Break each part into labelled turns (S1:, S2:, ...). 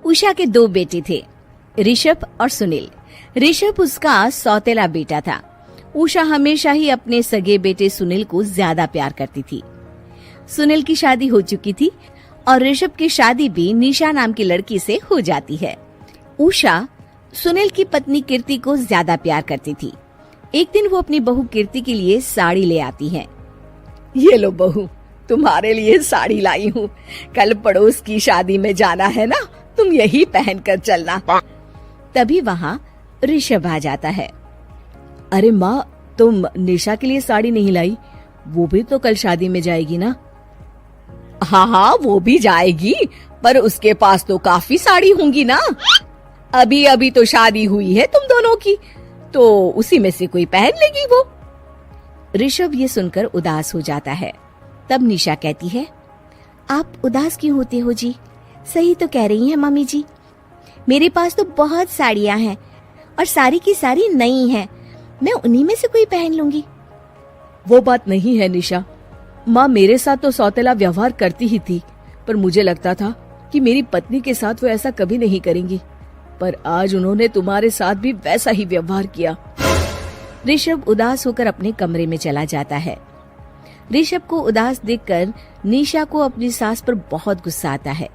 S1: उषा के 2 बेटे थे, ऋषभ और सुनील। ऋषभ उसका सौतेला बेटा था। उषा हमेशा ही अपने सगे बेटे सुनील को ज्यादा प्यार करती थी। सुनील की शादी हो चुकी थी और ऋषभ की शादी भी निशा नाम की लड़की से हो जाती है। उषा सुनील की पत्नी कीर्ति को ज्यादा प्यार करती थी। एक दिन वो अपनी बहू कीर्ति के लिए साड़ी ले आती है।
S2: ये लो बहू, तुम्हारे लिए साड़ी लाई हूँ। कल पड़ोस की शादी में जाना है ना, तुम यही पहन कर चलना।
S1: तभी वहाँ ऋषभ आ जाता है।
S2: अरे माँ, तुम निशा के लिए साड़ी नहीं लाई? वो भी तो कल शादी में जाएगी ना? हाँ, वो भी जाएगी, पर उसके पास तो काफी साड़ी होंगी ना। अभी अभी तो शादी हुई है तुम दोनों की, तो उसी में से कोई पहन लेगी वो।
S1: ऋषभ ये सुनकर उदास हो जाता है। तब निशा कहती है, आप उदास क्यों होते हो जी? सही तो कह रही हैं मम्मी जी। मेरे पास तो बहुत साड़ियां हैं और सारी की सारी नई हैं। मैं उन्हीं में से कोई पहन लूंगी।
S2: वो बात नहीं है निशा। माँ मेरे साथ तो सौतेला व्यवहार करती ही थी, पर मुझे लगता था कि मेरी पत्नी के साथ वो ऐसा कभी नहीं करेंगी, पर आज उन्होंने तुम्हारे साथ भी वैसा ही व्यवहार किया।
S1: ऋषभ उदास होकर अपने कमरे में चला जाता है। ऋषभ को उदास देखकर निशा को अपनी सास पर बहुत गुस्सा आता है।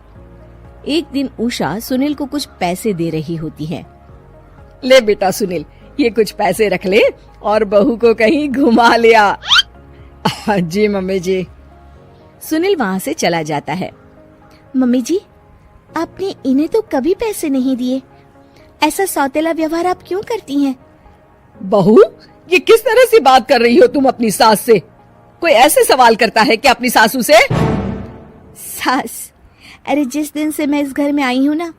S1: एक दिन उषा सुनील को कुछ पैसे दे रही होती है।
S2: ले बेटा सुनील, ये कुछ पैसे रख ले और बहू को कहीं घुमा लिया। जी मम्मी जी।
S1: सुनील वहाँ से चला जाता है। मम्मी जी, आपने इन्हें तो कभी पैसे नहीं दिए। ऐसा सौतेला व्यवहार आप क्यों करती हैं?
S2: बहू, ये किस तरह से बात कर रही हो तुम अपनी सास से? कोई ऐसे सवाल करता है कि अपनी सासू से?
S1: सास, अरे जिस दिन से मैं इस घर में आई हूँ ना,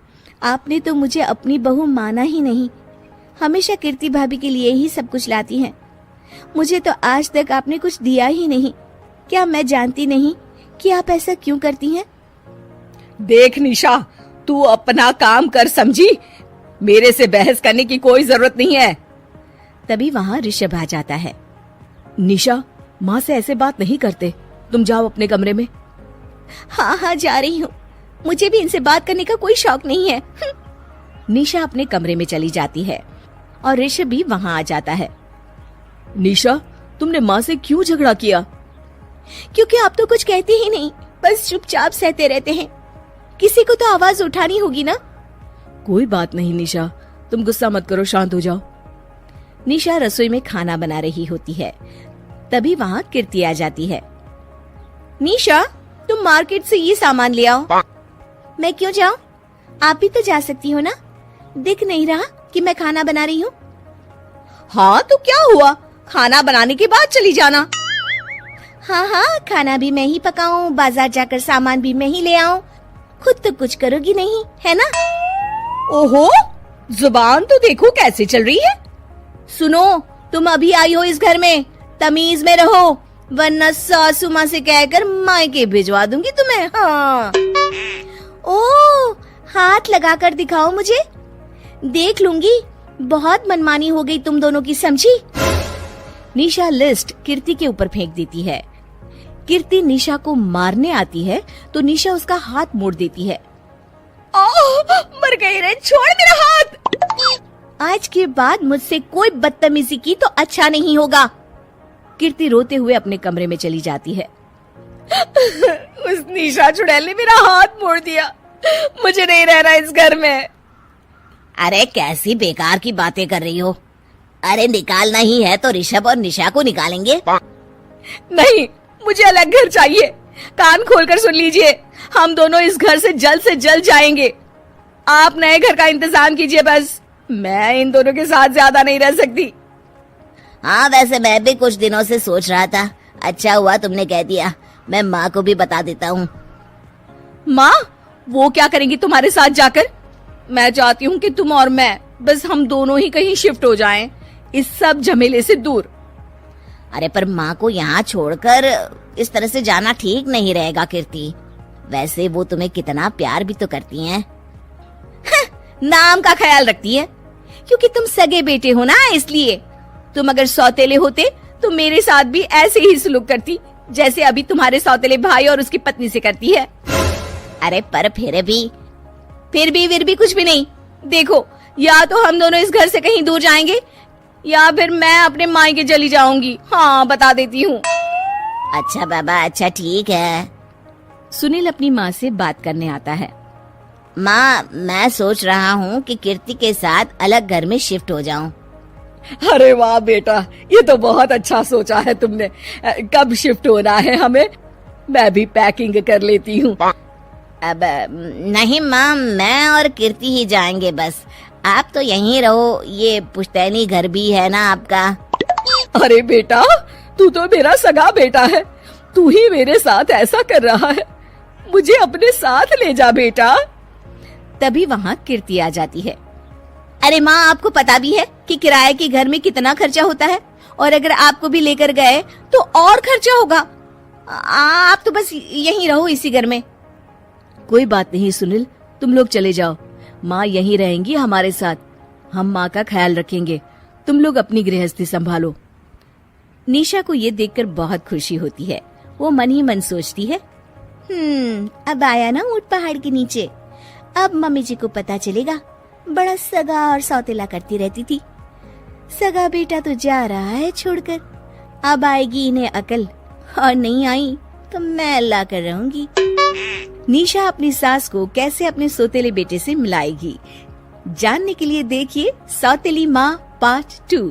S1: आपने तो मुझे अपनी बहू माना ही नहीं। हमेशा कीर्ति भाभी के लिए ही सब कुछ लाती हैं। मुझे तो आज तक आपने कुछ दिया ही नहीं। क्या मैं जानती नहीं कि आप ऐसा क्यों करती हैं?
S2: देख निशा, तू अपना काम कर, समझी? मेरे से बहस करने की कोई जरूरत नहीं है।
S1: तभी वहाँ ऋषभ आ जाता है।
S2: निशा, माँ से ऐसे बात नहीं करते, तुम जाओ अपने कमरे में।
S1: हाँ, जा रही हूँ। मुझे भी इनसे बात करने का कोई शौक नहीं है। निशा अपने कमरे में चली जाती है और ऋषभ भी वहाँ आ जाता है।
S2: निशा, तुमने माँ से क्यों झगड़ा किया?
S1: क्योंकि आप तो कुछ कहते ही नहीं, बस चुपचाप सहते रहते हैं। किसी को तो आवाज उठानी होगी ना।
S2: कोई बात नहीं निशा, तुम गुस्सा मत करो, शांत हो जाओ।
S1: निशा रसोई में खाना बना रही होती है। तभी वहाँ कीर्ति आ जाती है। निशा, तुम मार्केट से ये सामान ले आओ। मैं क्यों जाऊँ? आप भी तो जा सकती हो ना। दिख नहीं रहा कि मैं खाना बना रही हूँ?
S2: हाँ तो क्या हुआ, खाना बनाने के बाद चली जाना।
S1: हाँ, खाना भी मैं ही पकाऊं, बाजार जाकर सामान भी मैं ही ले आऊं। खुद तो कुछ करोगी नहीं, है ना?
S2: ओहो, जुबान तो देखो कैसे चल रही है।
S1: सुनो, तुम अभी आई हो इस घर में, तमीज में रहो, वरना सासू माँ से कहकर मायके भिजवा दूंगी तुम्हें। हाँ। ओह, हाथ लगाकर दिखाओ मुझे, देख लूंगी। बहुत मनमानी हो गई तुम दोनों की, समझी? निशा लिस्ट कीर्ति के ऊपर फेंक देती है। कीर्ति निशा को मारने आती है तो निशा उसका हाथ मोड़ देती है।
S2: मर गई रे, छोड़ मेरा हाथ।
S1: आज के बाद मुझसे कोई बदतमीजी की तो अच्छा नहीं होगा। कीर्ति रोते हुए अपने कमरे में चली जाती है।
S2: उस निशा चुड़ैल ने मेरा हाथ मोड़ दिया, मुझे नहीं रहना इस घर में।
S1: अरे कैसी बेकार की बातें कर रही हो? अरे निकालना ही है तो ऋषभ और निशा को निकालेंगे।
S2: नहीं, मुझे अलग घर चाहिए। कान खोलकर सुन लीजिए, हम दोनों इस घर से जल्द जाएंगे। आप नए घर का इंतजाम कीजिए बस। मैं इन दोनों के साथ ज्यादा नहीं रह सकती।
S1: हाँ, वैसे मैं भी कुछ दिनों से सोच रहा था। अच्छा हुआ तुमने कह दिया, मैं माँ को भी बता देता हूँ।
S2: माँ, वो क्या करेंगी तुम्हारे साथ जाकर? मैं चाहती हूँ कि तुम और मैं, बस हम दोनों ही कहीं शिफ्ट हो जाएं, इस सब झमेले से दूर।
S1: अरे पर माँ को यहाँ छोड़कर इस तरह से जाना ठीक नहीं रहेगा कीर्ति। वैसे वो तुम्हें कितना प्यार भी तो करती हैं।
S2: नाम का ख्याल रखती है,
S1: क्योंकि तुम सगे बेटे हो ना, इसलिए।
S2: तुम अगर सौतेले होते तो मेरे साथ भी ऐसे ही सलूक करती जैसे अभी तुम्हारे सौतेले भाई और उसकी पत्नी से करती है।
S1: अरे पर फिर भी फिर भी कुछ भी नहीं। देखो, या तो हम दोनों इस घर से कहीं दूर जाएंगे या फिर मैं अपने मायके चली जाऊंगी। हाँ, बता देती हूँ। अच्छा बाबा, अच्छा ठीक है।
S2: सुनील अपनी माँ से बात करने आता है।
S1: माँ, मैं सोच रहा हूँ कि कीर्ति के साथ अलग घर में शिफ्ट हो जाऊं।
S2: अरे वाह बेटा, ये तो बहुत अच्छा सोचा है तुमने। कब शिफ्ट होना है हमें? मैं भी पैकिंग कर लेती हूँ।
S1: अब नहीं माँ, मैं और कीर्ति ही जाएंगे बस। आप तो यहीं रहो, ये पुश्तैनी घर भी है ना आपका।
S2: अरे बेटा, तू तो मेरा सगा बेटा है, तू ही मेरे साथ ऐसा कर रहा है, मुझे अपने साथ ले जा बेटा। तभी वहाँ कीर्ति आ जाती है।
S1: अरे माँ, आपको पता भी है कि किराए के घर में कितना खर्चा होता है, और अगर आपको भी लेकर गए तो और खर्चा होगा। आप तो बस यहीं रहो इसी घर में।
S2: कोई बात नहीं सुनील, तुम लोग चले जाओ, माँ यहीं रहेंगी हमारे साथ, हम माँ का ख्याल रखेंगे, तुम लोग अपनी गृहस्थी संभालो। निशा को ये देखकर बहुत खुशी होती है। वो मन ही मन सोचती है,
S1: अब आया ना ऊंट पहाड़ के नीचे। अब मम्मी जी को पता चलेगा, बड़ा सगा और सौतेला करती रहती थी। सगा बेटा तो जा रहा है छोड़कर, अब आएगी इन्हें अकल, और नहीं आई तो मैं ला कर रहूंगी।
S2: निशा अपनी सास को कैसे अपने सौतेले बेटे से मिलाएगी, जानने के लिए देखिए सौतेली माँ पार्ट 2।